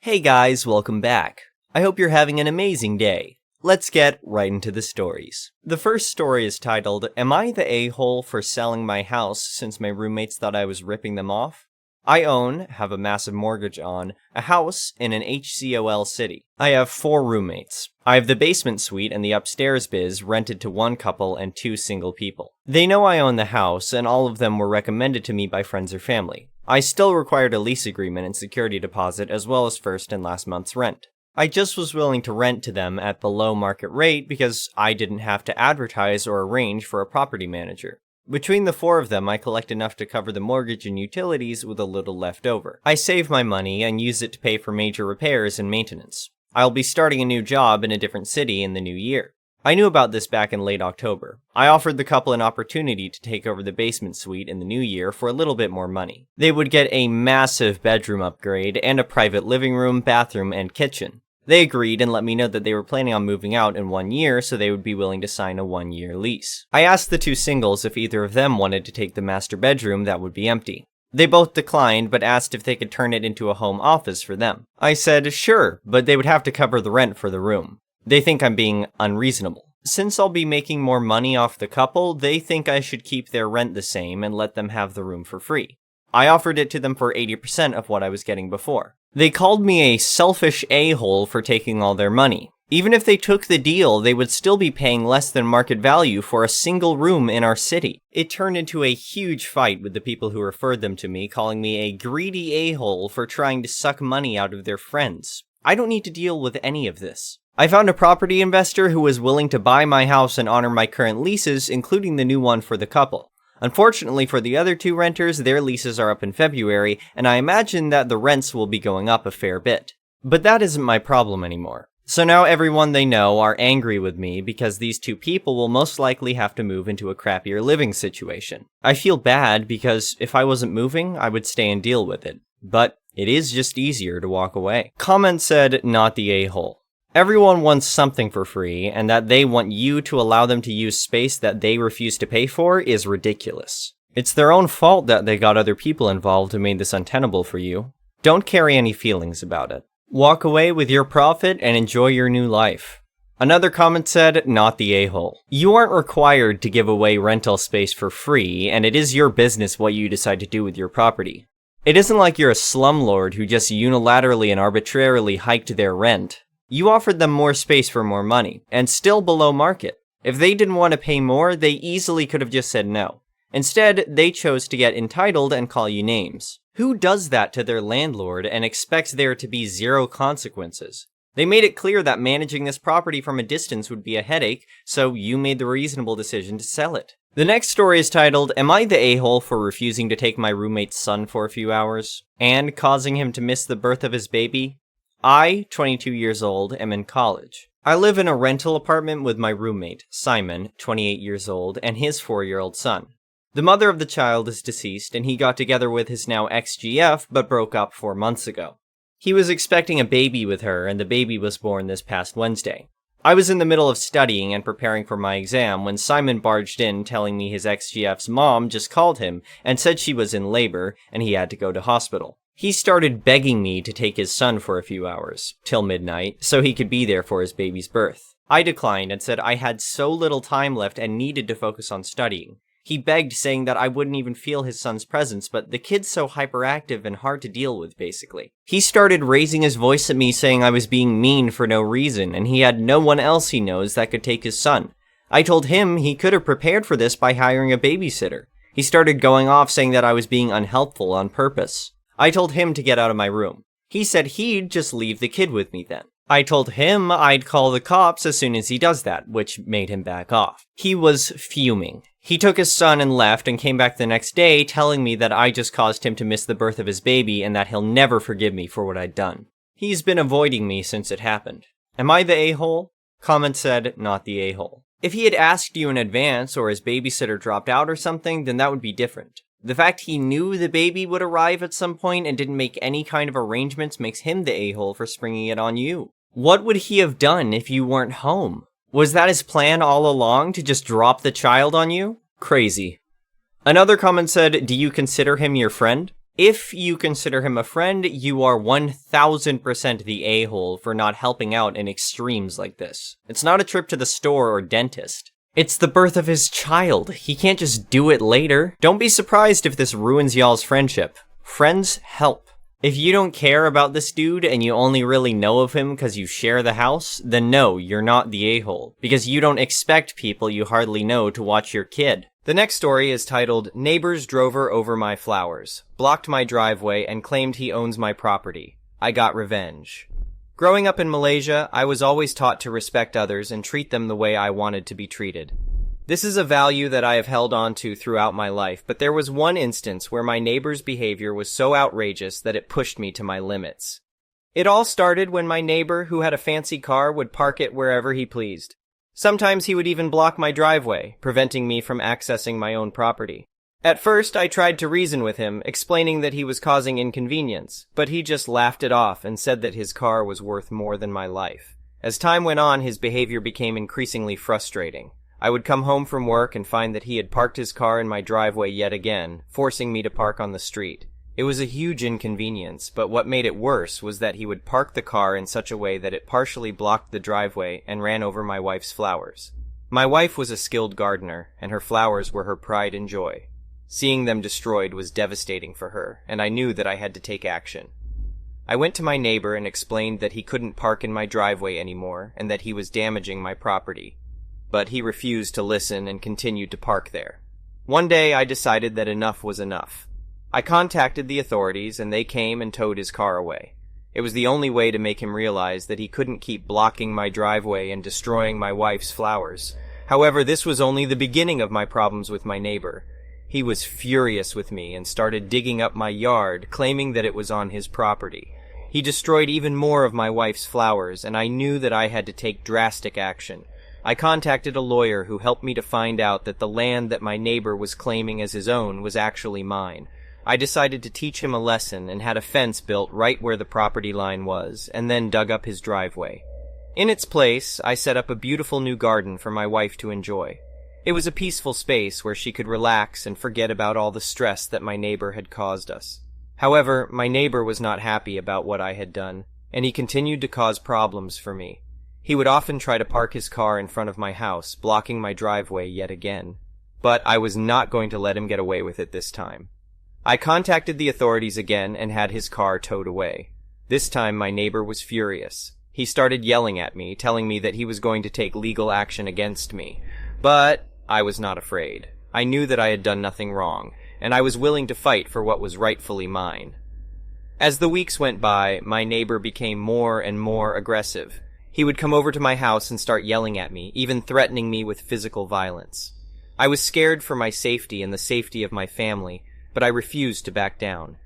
Hey guys, welcome back. I hope you're having an amazing day. Let's get right into the stories. The first story is titled, Am I the A-hole for selling my house since my roommates thought I was ripping them off? I have a massive mortgage on, a house in an HCOL city. I have 4 roommates. I have the basement suite and the upstairs biz rented to one couple and 2 single people. They know I own the house, and all of them were recommended to me by friends or family. I still required a lease agreement and security deposit as well as first and last month's rent. I just was willing to rent to them at below market rate because I didn't have to advertise or arrange for a property manager. Between the 4 of them, I collect enough to cover the mortgage and utilities with a little left over. I save my money and use it to pay for major repairs and maintenance. I'll be starting a new job in a different city in the new year. I knew about this back in late October. I offered the couple an opportunity to take over the basement suite in the new year for a little bit more money. They would get a massive bedroom upgrade and a private living room, bathroom, and kitchen. They agreed and let me know that they were planning on moving out in 1 year, so they would be willing to sign a 1-year lease. I asked the 2 singles if either of them wanted to take the master bedroom that would be empty. They both declined, but asked if they could turn it into a home office for them. I said, sure, but they would have to cover the rent for the room. They think I'm being unreasonable. Since I'll be making more money off the couple, they think I should keep their rent the same and let them have the room for free. I offered it to them for 80% of what I was getting before. They called me a selfish a-hole for taking all their money. Even if they took the deal, they would still be paying less than market value for a single room in our city. It turned into a huge fight with the people who referred them to me, calling me a greedy a-hole for trying to suck money out of their friends. I don't need to deal with any of this. I found a property investor who was willing to buy my house and honor my current leases, including the new one for the couple. Unfortunately for the other 2 renters, their leases are up in February, and I imagine that the rents will be going up a fair bit. But that isn't my problem anymore. So now everyone they know are angry with me because these 2 people will most likely have to move into a crappier living situation. I feel bad because if I wasn't moving, I would stay and deal with it. But it is just easier to walk away. Comment said, not the a-hole. Everyone wants something for free, and that they want you to allow them to use space that they refuse to pay for is ridiculous. It's their own fault that they got other people involved and made this untenable for you. Don't carry any feelings about it. Walk away with your profit and enjoy your new life. Another comment said, not the a-hole. You aren't required to give away rental space for free, and it is your business what you decide to do with your property. It isn't like you're a slumlord who just unilaterally and arbitrarily hiked their rent. You offered them more space for more money, and still below market. If they didn't want to pay more, they easily could have just said no. Instead, they chose to get entitled and call you names. Who does that to their landlord and expects there to be 0 consequences? They made it clear that managing this property from a distance would be a headache, so you made the reasonable decision to sell it. The next story is titled, Am I the a-hole for refusing to take my roommate's son for a few hours, and causing him to miss the birth of his baby? I, 22 years old, am in college. I live in a rental apartment with my roommate, Simon, 28 years old, and his 4-year-old son. The mother of the child is deceased, and he got together with his now ex-GF, but broke up 4 months ago. He was expecting a baby with her, and the baby was born this past Wednesday. I was in the middle of studying and preparing for my exam when Simon barged in telling me his ex-GF's mom just called him and said she was in labor, and he had to go to hospital. He started begging me to take his son for a few hours, till midnight, so he could be there for his baby's birth. I declined and said I had so little time left and needed to focus on studying. He begged, saying that I wouldn't even feel his son's presence, but the kid's so hyperactive and hard to deal with, basically. He started raising his voice at me saying I was being mean for no reason, and he had no one else he knows that could take his son. I told him he could have prepared for this by hiring a babysitter. He started going off saying that I was being unhelpful on purpose. I told him to get out of my room. He said he'd just leave the kid with me then. I told him I'd call the cops as soon as he does that, which made him back off. He was fuming. He took his son and left and came back the next day telling me that I just caused him to miss the birth of his baby and that he'll never forgive me for what I'd done. He's been avoiding me since it happened. Am I the a-hole? Comment said, not the a-hole. If he had asked you in advance or his babysitter dropped out or something, then that would be different. The fact he knew the baby would arrive at some point and didn't make any kind of arrangements makes him the a-hole for springing it on you. What would he have done if you weren't home? Was that his plan all along, to just drop the child on you? Crazy. Another comment said, do you consider him your friend? If you consider him a friend, you are 1000% the a-hole for not helping out in extremes like this. It's not a trip to the store or dentist. It's the birth of his child. He can't just do it later. Don't be surprised if this ruins y'all's friendship. Friends help. If you don't care about this dude and you only really know of him because you share the house, then no, you're not the a-hole, because you don't expect people you hardly know to watch your kid. The next story is titled, Neighbors Drove Her Over My Flowers, Blocked My Driveway, and Claimed He Owns My Property. I Got Revenge. Growing up in Malaysia, I was always taught to respect others and treat them the way I wanted to be treated. This is a value that I have held on to throughout my life, but there was one instance where my neighbor's behavior was so outrageous that it pushed me to my limits. It all started when my neighbor, who had a fancy car, would park it wherever he pleased. Sometimes he would even block my driveway, preventing me from accessing my own property. At first, I tried to reason with him, explaining that he was causing inconvenience, but he just laughed it off and said that his car was worth more than my life. As time went on, his behavior became increasingly frustrating. I would come home from work and find that he had parked his car in my driveway yet again, forcing me to park on the street. It was a huge inconvenience, but what made it worse was that he would park the car in such a way that it partially blocked the driveway and ran over my wife's flowers. My wife was a skilled gardener, and her flowers were her pride and joy. Seeing them destroyed was devastating for her, and I knew that I had to take action. I went to my neighbor and explained that he couldn't park in my driveway anymore and that he was damaging my property. But he refused to listen and continued to park there. One day I decided that enough was enough. I contacted the authorities and they came and towed his car away. It was the only way to make him realize that he couldn't keep blocking my driveway and destroying my wife's flowers. However, this was only the beginning of my problems with my neighbor. He was furious with me and started digging up my yard, claiming that it was on his property. He destroyed even more of my wife's flowers, and I knew that I had to take drastic action. I contacted a lawyer who helped me to find out that the land that my neighbor was claiming as his own was actually mine. I decided to teach him a lesson and had a fence built right where the property line was, and then dug up his driveway. In its place, I set up a beautiful new garden for my wife to enjoy. It was a peaceful space where she could relax and forget about all the stress that my neighbor had caused us. However, my neighbor was not happy about what I had done, and he continued to cause problems for me. He would often try to park his car in front of my house, blocking my driveway yet again. But I was not going to let him get away with it this time. I contacted the authorities again and had his car towed away. This time my neighbor was furious. He started yelling at me, telling me that he was going to take legal action against me. But I was not afraid. I knew that I had done nothing wrong, and I was willing to fight for what was rightfully mine. As the weeks went by, my neighbor became more and more aggressive. He would come over to my house and start yelling at me, even threatening me with physical violence. I was scared for my safety and the safety of my family, but I refused to back down.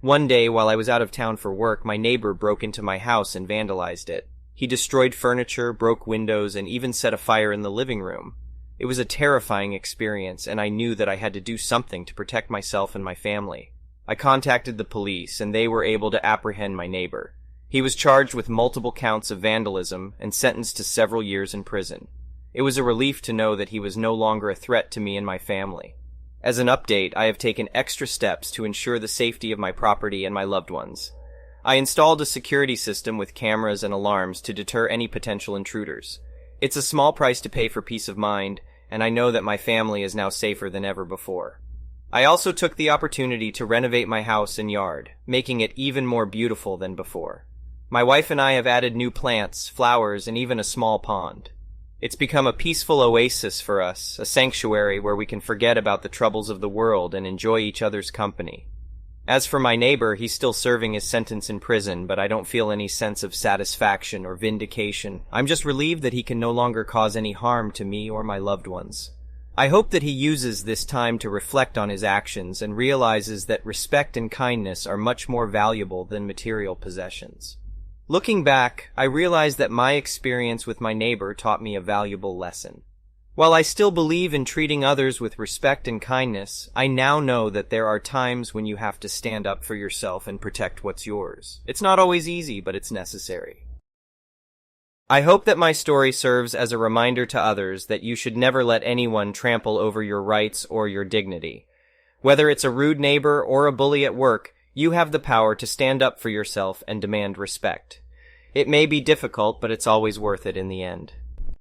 One day, while I was out of town for work, my neighbor broke into my house and vandalized it. He destroyed furniture, broke windows, and even set a fire in the living room. It was a terrifying experience, and I knew that I had to do something to protect myself and my family. I contacted the police, and they were able to apprehend my neighbor. He was charged with multiple counts of vandalism and sentenced to several years in prison. It was a relief to know that he was no longer a threat to me and my family. As an update, I have taken extra steps to ensure the safety of my property and my loved ones. I installed a security system with cameras and alarms to deter any potential intruders. It's a small price to pay for peace of mind, and I know that my family is now safer than ever before. I also took the opportunity to renovate my house and yard, making it even more beautiful than before. My wife and I have added new plants, flowers, and even a small pond. It's become a peaceful oasis for us, a sanctuary where we can forget about the troubles of the world and enjoy each other's company. As for my neighbor, he's still serving his sentence in prison, but I don't feel any sense of satisfaction or vindication. I'm just relieved that he can no longer cause any harm to me or my loved ones. I hope that he uses this time to reflect on his actions and realizes that respect and kindness are much more valuable than material possessions. Looking back, I realize that my experience with my neighbor taught me a valuable lesson. While I still believe in treating others with respect and kindness, I now know that there are times when you have to stand up for yourself and protect what's yours. It's not always easy, but it's necessary. I hope that my story serves as a reminder to others that you should never let anyone trample over your rights or your dignity. Whether it's a rude neighbor or a bully at work, you have the power to stand up for yourself and demand respect. It may be difficult, but it's always worth it in the end.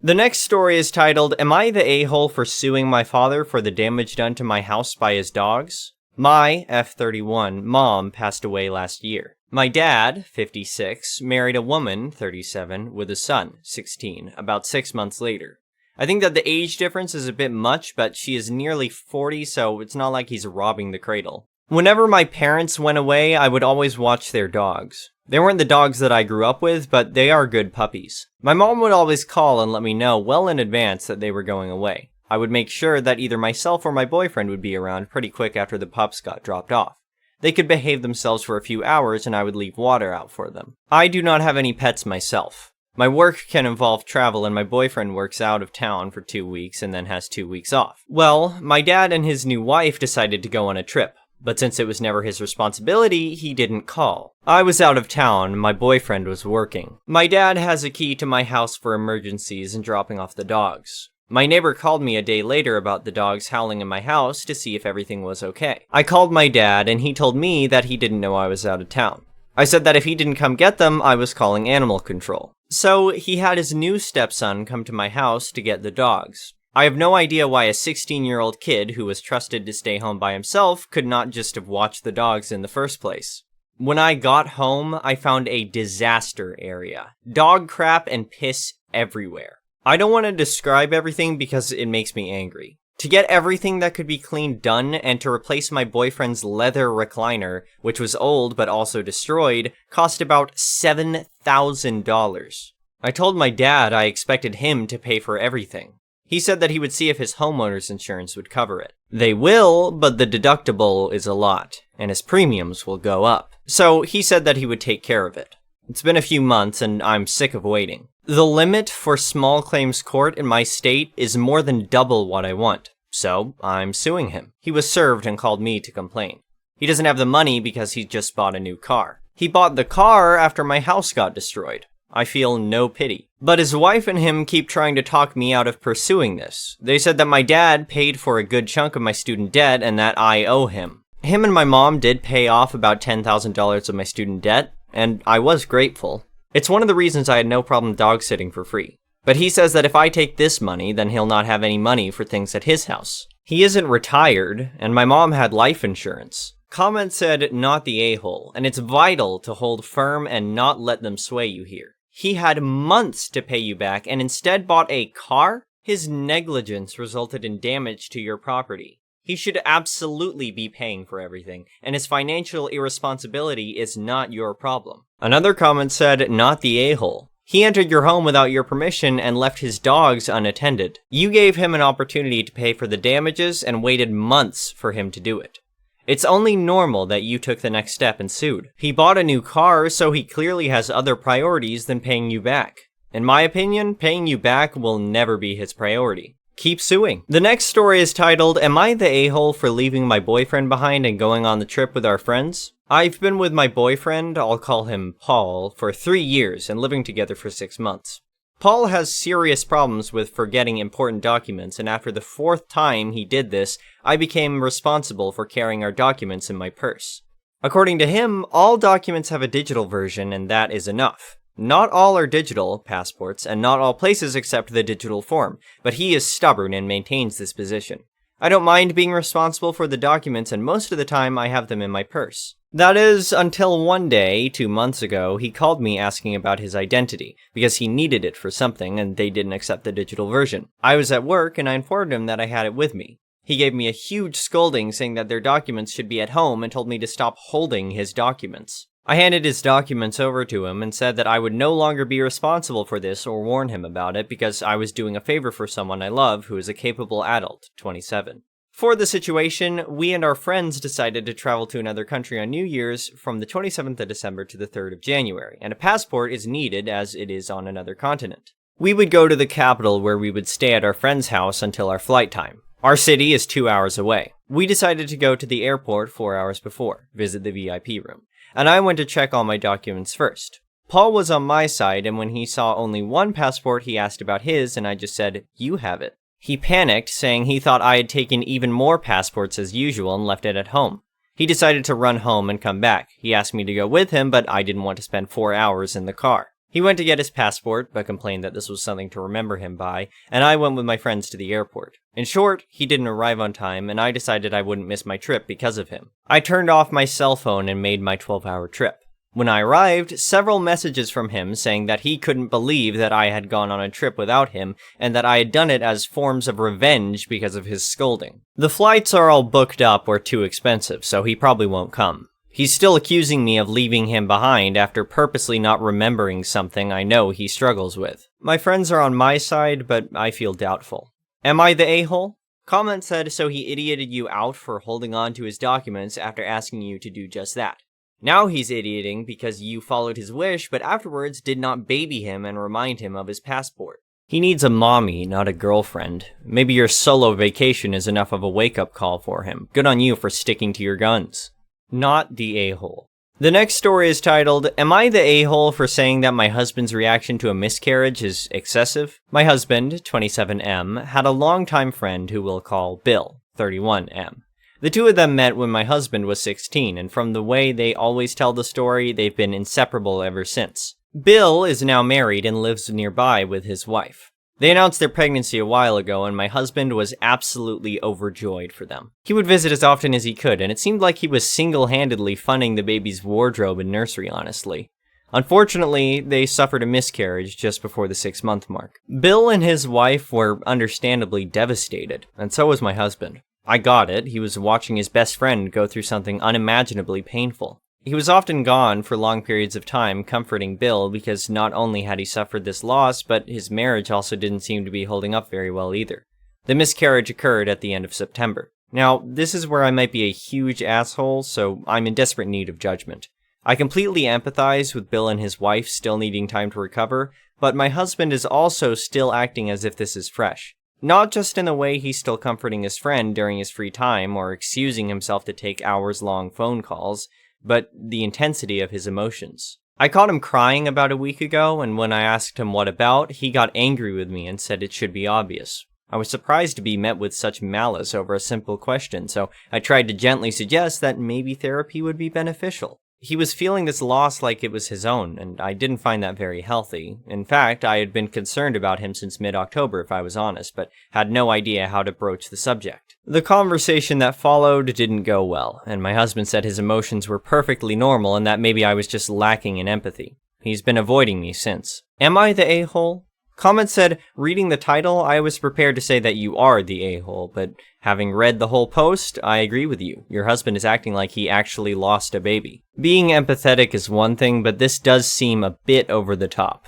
The next story is titled, Am I the A-hole for suing my father for the damage done to my house by his dogs? My, F31, mom passed away last year. My dad, 56, married a woman, 37, with a son, 16, about 6 months later. I think that the age difference is a bit much, but she is nearly 40, so it's not like he's robbing the cradle. Whenever my parents went away, I would always watch their dogs. They weren't the dogs that I grew up with, but they are good puppies. My mom would always call and let me know well in advance that they were going away. I would make sure that either myself or my boyfriend would be around pretty quick after the pups got dropped off. They could behave themselves for a few hours and I would leave water out for them. I do not have any pets myself. My work can involve travel and my boyfriend works out of town for 2 weeks and then has 2 weeks off. Well, my dad and his new wife decided to go on a trip. But since it was never his responsibility, he didn't call. I was out of town, my boyfriend was working. My dad has a key to my house for emergencies and dropping off the dogs. My neighbor called me a day later about the dogs howling in my house to see if everything was okay. I called my dad and he told me that he didn't know I was out of town. I said that if he didn't come get them, I was calling animal control. So he had his new stepson come to my house to get the dogs. I have no idea why a 16-year-old kid who was trusted to stay home by himself could not just have watched the dogs in the first place. When I got home, I found a disaster area. Dog crap and piss everywhere. I don't want to describe everything because it makes me angry. To get everything that could be cleaned done and to replace my boyfriend's leather recliner, which was old but also destroyed, cost about $7,000. I told my dad I expected him to pay for everything. He said that he would see if his homeowner's insurance would cover it. They will, but the deductible is a lot, and his premiums will go up. So he said that he would take care of it. It's been a few months, and I'm sick of waiting. The limit for small claims court in my state is more than double what I want, so I'm suing him. He was served and called me to complain. He doesn't have the money because he just bought a new car. He bought the car after my house got destroyed. I feel no pity. But his wife and him keep trying to talk me out of pursuing this. They said that my dad paid for a good chunk of my student debt and that I owe him. Him and my mom did pay off about $10,000 of my student debt, and I was grateful. It's one of the reasons I had no problem dog sitting for free. But he says that if I take this money, then he'll not have any money for things at his house. He isn't retired, and my mom had life insurance. Comment said, not the a-hole, and it's vital to hold firm and not let them sway you here. He had months to pay you back and instead bought a car? His negligence resulted in damage to your property. He should absolutely be paying for everything, and his financial irresponsibility is not your problem. Another comment said, not the a-hole. He entered your home without your permission and left his dogs unattended. You gave him an opportunity to pay for the damages and waited months for him to do it. It's only normal that you took the next step and sued. He bought a new car, so he clearly has other priorities than paying you back. In my opinion, paying you back will never be his priority. Keep suing. The next story is titled, Am I the a-hole for leaving my boyfriend behind and going on the trip with our friends? I've been with my boyfriend, I'll call him Paul, for 3 years and living together for 6 months. Paul has serious problems with forgetting important documents, and after the 4th time he did this, I became responsible for carrying our documents in my purse. According to him, all documents have a digital version, and that is enough. Not all are digital passports, and not all places accept the digital form, but he is stubborn and maintains this position. I don't mind being responsible for the documents, and most of the time I have them in my purse. That is, until one day, 2 months ago, he called me asking about his identity, because he needed it for something and they didn't accept the digital version. I was at work and I informed him that I had it with me. He gave me a huge scolding saying that their documents should be at home and told me to stop holding his documents. I handed his documents over to him and said that I would no longer be responsible for this or warn him about it because I was doing a favor for someone I love who is a capable adult, 27. For the situation, we and our friends decided to travel to another country on New Year's from the 27th of December to the 3rd of January, and a passport is needed as it is on another continent. We would go to the capital where we would stay at our friend's house until our flight time. Our city is 2 hours away. We decided to go to the airport 4 hours before, visit the VIP room, and I went to check all my documents first. Paul was on my side, and when he saw only one passport, he asked about his, and I just said, "You have it." He panicked, saying he thought I had taken even more passports as usual and left it at home. He decided to run home and come back. He asked me to go with him, but I didn't want to spend 4 hours in the car. He went to get his passport, but complained that this was something to remember him by, and I went with my friends to the airport. In short, he didn't arrive on time, and I decided I wouldn't miss my trip because of him. I turned off my cell phone and made my 12-hour trip. When I arrived, several messages from him saying that he couldn't believe that I had gone on a trip without him, and that I had done it as forms of revenge because of his scolding. The flights are all booked up or too expensive, so he probably won't come. He's still accusing me of leaving him behind after purposely not remembering something I know he struggles with. My friends are on my side, but I feel doubtful. Am I the a-hole? Comment said, so he idioted you out for holding on to his documents after asking you to do just that. Now he's idioting because you followed his wish, but afterwards did not baby him and remind him of his passport. He needs a mommy, not a girlfriend. Maybe your solo vacation is enough of a wake-up call for him. Good on you for sticking to your guns. Not the a-hole. The next story is titled, Am I the a-hole for saying that my husband's reaction to a miscarriage is excessive? My husband, 27M, had a longtime friend who we'll call Bill, 31M. The two of them met when my husband was 16, and from the way they always tell the story, they've been inseparable ever since. Bill is now married and lives nearby with his wife. They announced their pregnancy a while ago, and my husband was absolutely overjoyed for them. He would visit as often as he could, and it seemed like he was single-handedly funding the baby's wardrobe and nursery, honestly. Unfortunately, they suffered a miscarriage just before the 6-month mark. Bill and his wife were understandably devastated, and so was my husband. I got it. He was watching his best friend go through something unimaginably painful. He was often gone for long periods of time comforting Bill because not only had he suffered this loss, but his marriage also didn't seem to be holding up very well either. The miscarriage occurred at the end of September. Now, this is where I might be a huge asshole, so I'm in desperate need of judgment. I completely empathize with Bill and his wife still needing time to recover, but my husband is also still acting as if this is fresh. Not just in the way he's still comforting his friend during his free time or excusing himself to take hours-long phone calls, but the intensity of his emotions. I caught him crying about a week ago, and when I asked him what about, he got angry with me and said it should be obvious. I was surprised to be met with such malice over a simple question, so I tried to gently suggest that maybe therapy would be beneficial. He was feeling this loss like it was his own, and I didn't find that very healthy. In fact, I had been concerned about him since mid-October, if I was honest, but had no idea how to broach the subject. The conversation that followed didn't go well, and my husband said his emotions were perfectly normal and that maybe I was just lacking in empathy. He's been avoiding me since. Am I the a-hole? Comment said, reading the title, I was prepared to say that you are the a-hole, but having read the whole post, I agree with you. Your husband is acting like he actually lost a baby. Being empathetic is one thing, but this does seem a bit over the top.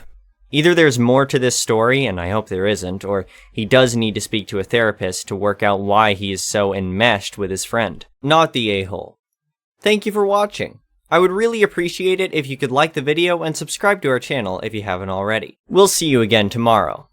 Either there's more to this story, and I hope there isn't, or he does need to speak to a therapist to work out why he is so enmeshed with his friend. Not the a-hole. Thank you for watching. I would really appreciate it if you could like the video and subscribe to our channel if you haven't already. We'll see you again tomorrow.